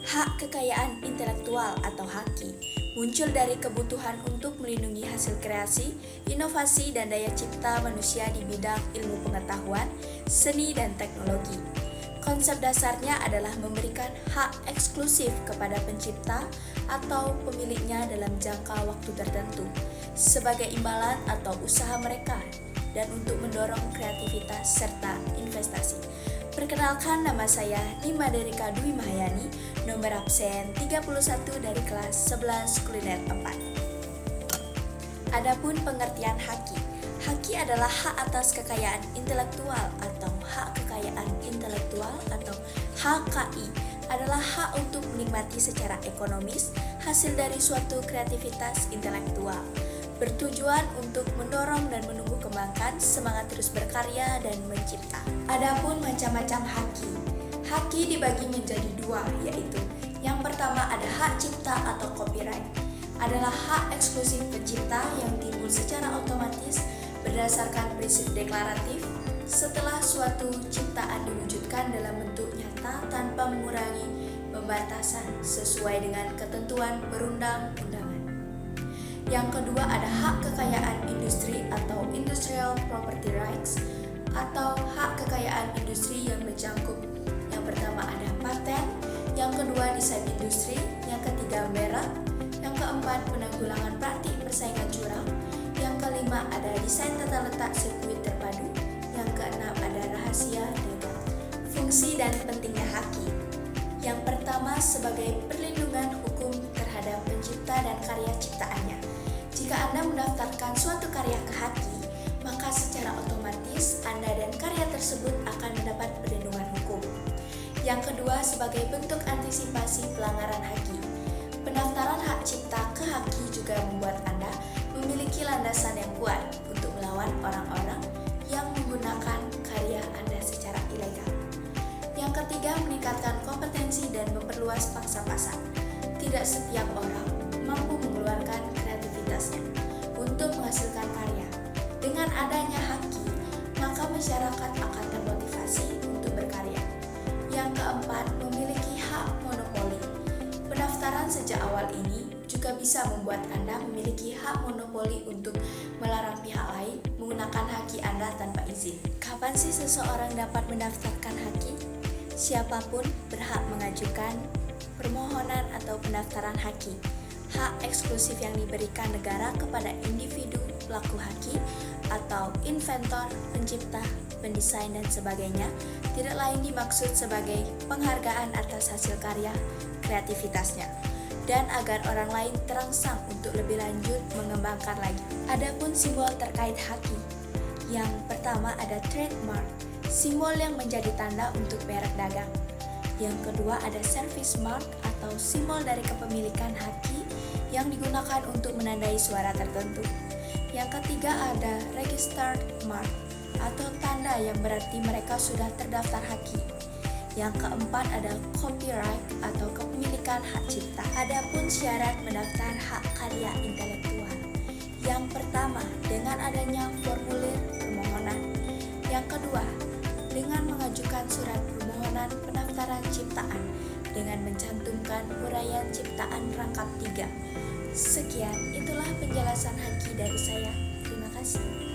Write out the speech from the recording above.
Hak kekayaan intelektual atau HAKI muncul dari kebutuhan untuk melindungi hasil kreasi, inovasi, dan daya cipta manusia di bidang ilmu pengetahuan, seni, dan teknologi. Konsep dasarnya adalah memberikan hak eksklusif kepada pencipta atau pemiliknya dalam jangka waktu tertentu sebagai imbalan atau usaha mereka dan untuk mendorong kreativitas serta investasi. Perkenalkan, nama saya Nima Derika Dwi Mahayani, nomor absen 31 dari kelas 11 kuliner 4. Adapun pengertian HAKI. HAKI adalah hak atas kekayaan intelektual atau hak kekayaan intelektual atau HKI adalah hak untuk menikmati secara ekonomis hasil dari suatu kreativitas intelektual, bertujuan untuk mendorong dan menumbuh kembangkan semangat terus berkarya dan mencipta. Adapun macam-macam HAKI. HAKI dibagi menjadi dua, yaitu yang pertama ada hak cipta atau copyright. Adalah hak eksklusif pencipta yang timbul secara otomatis berdasarkan prinsip deklaratif setelah suatu ciptaan diwujudkan dalam bentuk nyata tanpa mengurangi pembatasan sesuai dengan ketentuan perundang-undangan. Yang kedua ada hak kekayaan industri atau industrial property rights atau hak kekayaan industri yang mencakup yang pertama ada paten, yang kedua desain industri, yang ketiga merek, yang keempat penanggulangan praktik persaingan curang, yang kelima ada desain tata letak sirkuit terpadu, yang keenam ada rahasia dagang. Fungsi dan pentingnya HAKI. Yang pertama sebagai perlindungan hukum terhadap pencipta dan karya ciptaannya. Jika Anda mendaftarkan suatu karya ke HAKI, maka secara otomatis Anda dan karya tersebut akan mendapat perlindungan hukum. Yang kedua, sebagai bentuk antisipasi pelanggaran HAKI. Pendaftaran hak cipta ke HAKI juga membuat Anda memiliki landasan yang kuat untuk melawan orang-orang yang menggunakan karya Anda secara ilegal. Yang ketiga, meningkatkan kompetensi dan memperluas pangsa pasar. Tidak setiap orang mampu mengeluarkan kreativitasnya untuk menghasilkan karya. Dengan adanya HAKI, maka masyarakat akan termotivasi untuk berkarya. Yang keempat, memiliki hak monopoli. Pendaftaran sejak awal ini juga bisa membuat Anda memiliki hak monopoli untuk melarang pihak lain menggunakan HAKI Anda tanpa izin. Kapan sih seseorang dapat mendaftarkan HAKI? Siapapun berhak mengajukan permohonan atau pendaftaran HAKI. Hak eksklusif yang diberikan negara kepada individu pelaku HAKI atau inventor, pencipta, pendesain, dan sebagainya tidak lain dimaksud sebagai penghargaan atas hasil karya kreativitasnya dan agar orang lain terangsang untuk lebih lanjut mengembangkan lagi. Adapun simbol terkait HAKI. Yang pertama ada trademark, simbol yang menjadi tanda untuk merek dagang. Yang kedua ada service mark atau simbol dari kepemilikan HAKI yang digunakan untuk menandai suara tertentu. Yang ketiga ada registered mark atau tanda yang berarti mereka sudah terdaftar HAKI. Yang keempat ada copyright atau kepemilikan hak cipta. Adapun syarat mendaftar hak karya intelektual. Yang pertama, dengan adanya formulir permohonan. Yang kedua, dengan mengajukan surat permohonan pendaftaran ciptaan dengan mencantumkan uraian ciptaan rangkap 3. Sekian, itulah penjelasan HAKI dari saya. Terima kasih.